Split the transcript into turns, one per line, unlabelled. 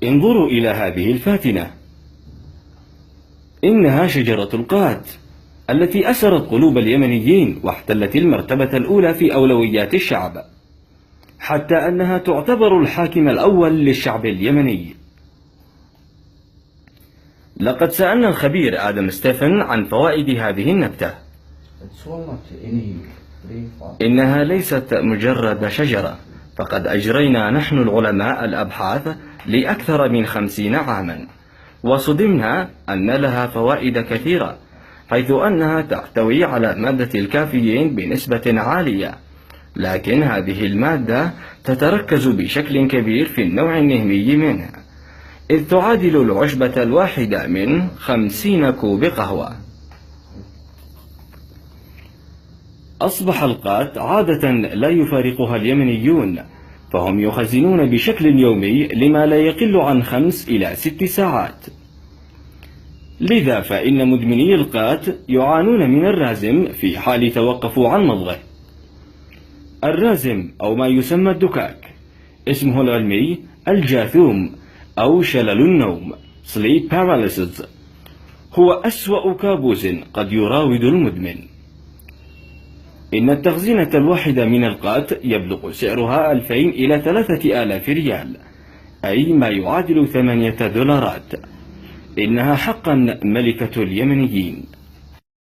انظروا إلى هذه الفاتنة، إنها شجرة القات التي أسرت قلوب اليمنيين واحتلت المرتبة الأولى في أولويات الشعب، حتى أنها تعتبر الحاكم الأول للشعب اليمني. لقد سألنا الخبير آدم ستيفن عن فوائد هذه النبتة. إنها ليست مجرد شجرة، فقد أجرينا نحن العلماء الأبحاث لأكثر من 50 عاما، وصدمنا أن لها فوائد كثيرة، حيث أنها تحتوي على مادة الكافيين بنسبة عالية، لكن هذه المادة تتركز بشكل كبير في النوع النهمي منها، إذ تعادل العشبة الواحدة من 50 كوب قهوة. أصبح القات عادة لا يفارقها اليمنيون، فهم يخزنون بشكل يومي لما لا يقل عن 5 إلى 6 ساعات. لذا فإن مدمني القات يعانون من الرازم في حال توقفوا عن مضغه. الرازم أو ما يسمى الدكاك اسمه العلمي الجاثوم أو شلل النوم sleep paralysis، هو أسوأ كابوس قد يراود المدمن. إن التخزينة الواحدة من القات يبلغ سعرها 2000 إلى 3000 ريال، أي ما يعادل 8 دولارات. إنها حقا ملكة اليمنيين.